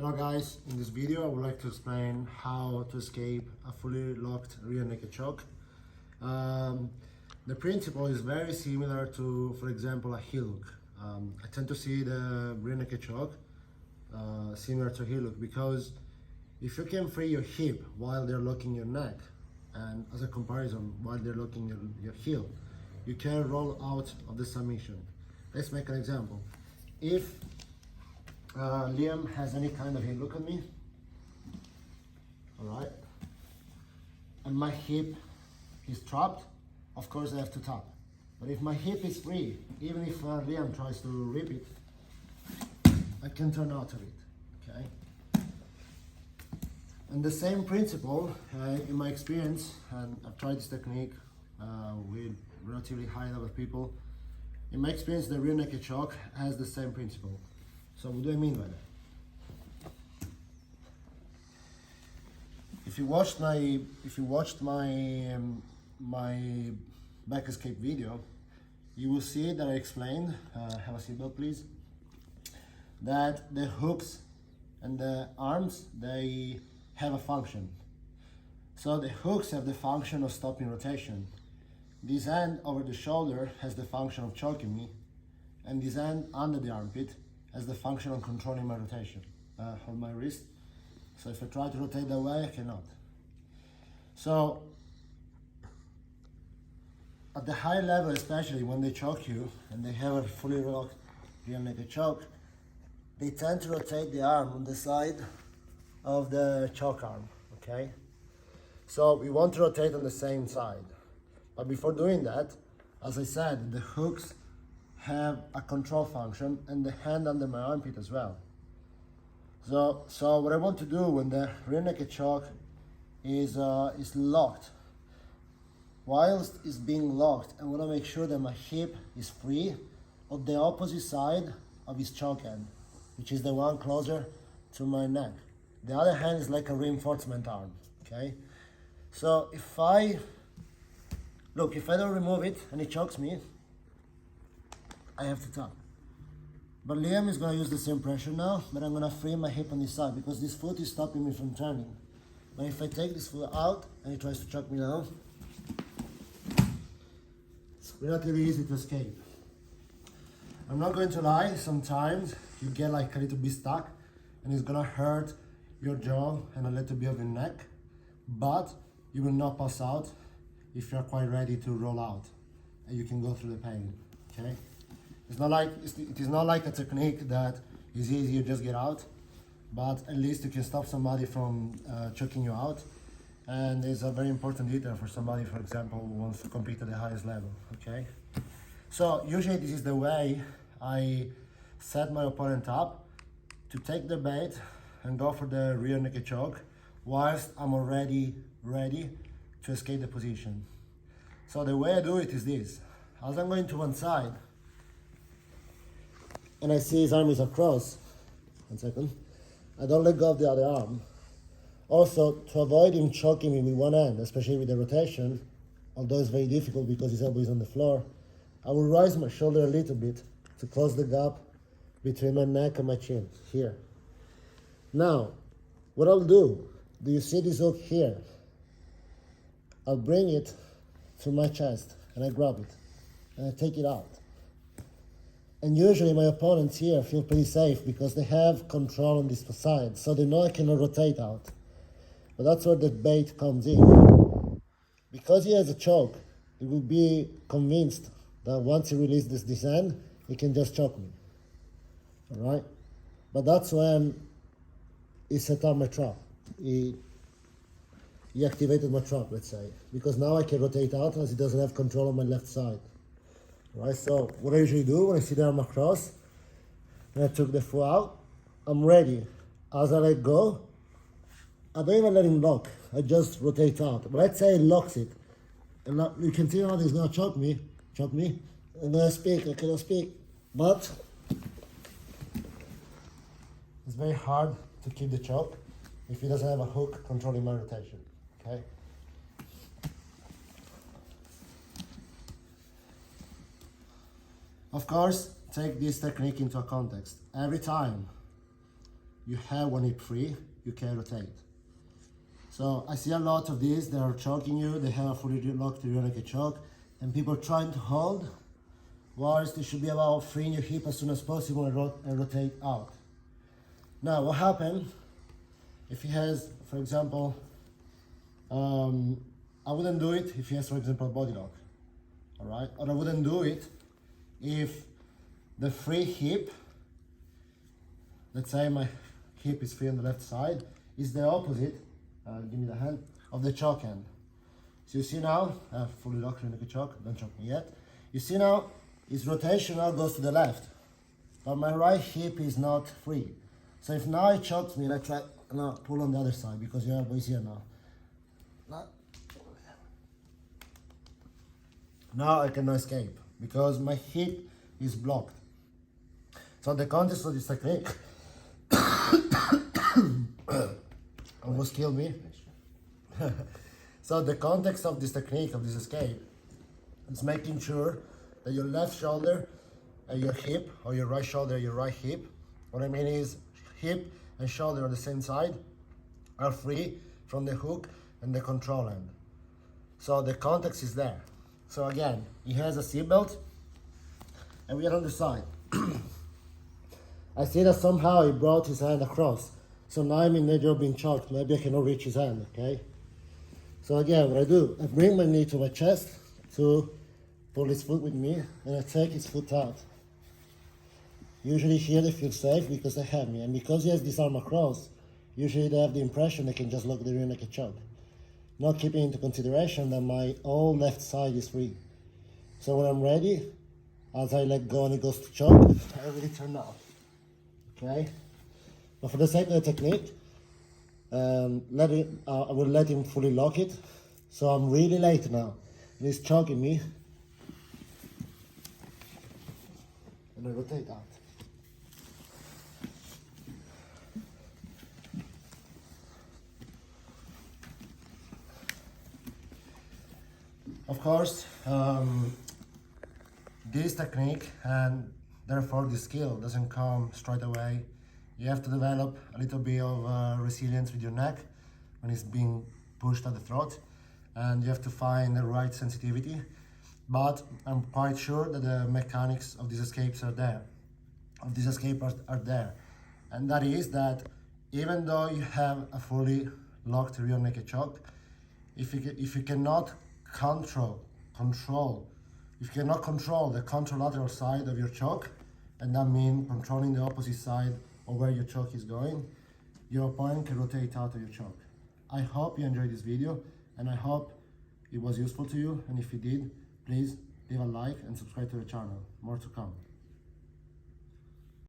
Hello guys, in this video I would like to explain how to escape a fully locked rear naked choke. The principle is very similar to, for example, a heel hook. I tend to see the rear naked choke similar to heel hook because if you can free your hip while they're locking your neck, and as a comparison, while they're locking your heel, you can roll out of the submission. Let's make an example. If Liam has any kind of heel look on me, alright, and my hip is trapped, of course I have to tap. But if my hip is free, even if Liam tries to rip it, I can turn out of it, okay? And the same principle, in my experience, and I've tried this technique with relatively high level people, in my experience the rear naked choke has the same principle. So what do I mean by that? If you watched my back escape video, you will see that I explained, have a seatbelt please, that the hooks and the arms, they have a function. So the hooks have the function of stopping rotation. This hand over the shoulder has the function of choking me, and this hand under the armpit has the function of controlling my rotation on my wrist. So if I try to rotate that way, I cannot. So at the high level, especially when they choke you and they have a fully locked rear naked choke, they tend to rotate the arm on the side of the choke arm, okay? So we want to rotate on the same side. But before doing that, as I said, the hooks have a control function and the hand under my armpit as well. So what I want to do when the rear naked choke is locked, whilst it's being locked, I want to make sure that my hip is free on the opposite side of his choke end, which is the one closer to my neck. The other hand is like a reinforcement arm, okay? So if I don't remove it and he chokes me, I have to tap. But Liam is going to use the same pressure now, but I'm going to free my hip on this side because this foot is stopping me from turning. But if I take this foot out and he tries to choke me now, it's relatively easy to escape. I'm not going to lie, sometimes you get like a little bit stuck and it's going to hurt your jaw and a little bit of your neck, but you will not pass out if you're quite ready to roll out and you can go through the pain, okay? It is not like a technique that is easy, you just get out, but at least you can stop somebody from choking you out, and it's a very important detail for somebody, for example, who wants to compete at the highest level, okay? So usually this is the way I set my opponent up to take the bait and go for the rear naked choke whilst I'm already ready to escape the position. So the way I do it is this. As I'm going to one side and I see his arm is across, 1 second, I don't let go of the other arm. Also, to avoid him choking me with one hand, especially with the rotation, although it's very difficult because his elbow is on the floor, I will raise my shoulder a little bit to close the gap between my neck and my chin, here. Now, what I'll do you see this hook here? I'll bring it to my chest and I grab it and I take it out. And usually my opponents here feel pretty safe because they have control on this side, so they know I cannot rotate out. But that's where the bait comes in. Because he has a choke, he will be convinced that once he releases this hand, he can just choke me. Alright? But that's when he set up my trap. He activated my trap, let's say, because now I can rotate out as he doesn't have control on my left side. Right, so what I usually do when I see the arm across and I took the foot out, I'm ready. As I let go, I don't even let him lock, I just rotate out. But let's say he locks it, and you can see how he's gonna choke me. I'm gonna speak, I cannot speak, but it's very hard to keep the choke if he doesn't have a hook controlling my rotation, okay? Of course, take this technique into a context. Every time you have one hip free, you can rotate. So I see a lot of these, they are choking you, they have a fully locked rear naked choke, and people trying to hold, whereas they should be about freeing your hip as soon as possible and rotate out. Now, what happens if he has, for example, I wouldn't do it if he has, for example, a body lock, all right? Or I wouldn't do it if the free hip, let's say my hip is free on the left side, is the opposite, give me the hand, of the choke end. So you see now, fully locked in the choke, don't choke me yet. You see now, his rotation now goes to the left, but my right hip is not free. So if now he chokes me, and I try now pull on the other side because your elbow is here now. Now I cannot escape because my hip is blocked. So the context of this technique almost killed me. So the context of this technique, of this escape, is making sure that your left shoulder and your hip, or your right shoulder and your right hip, what I mean is hip and shoulder on the same side, are free from the hook and the control end. So the context is there. So again, he has a seatbelt, and we are on the side. I see that somehow he brought his hand across. So now I'm in danger of being choked. Maybe I cannot reach his hand, okay? So again, what I do, I bring my knee to my chest to pull his foot with me, and I take his foot out. Usually here they feel safe because they have me, and because he has this arm across, usually they have the impression they can just lock the rear naked choke, not keeping into consideration that my whole left side is free. So when I'm ready, as I let go and it goes to choke, I really turn off, okay? But for the sake of the technique, I will let him fully lock it. So I'm really late now, and he's choking me, and I rotate out. Of course, this technique and therefore this skill doesn't come straight away. You have to develop a little bit of resilience with your neck when it's being pushed at the throat, and you have to find the right sensitivity. But I'm quite sure that the mechanics of these escapes are there. And that is that even though you have a fully locked rear naked choke, if you cannot control the contralateral side of your choke, and that means controlling the opposite side of where your choke is going, your opponent can rotate out of your choke. I hope you enjoyed this video, and I hope it was useful to you, and if you did, please leave a like and subscribe to the channel. More to come.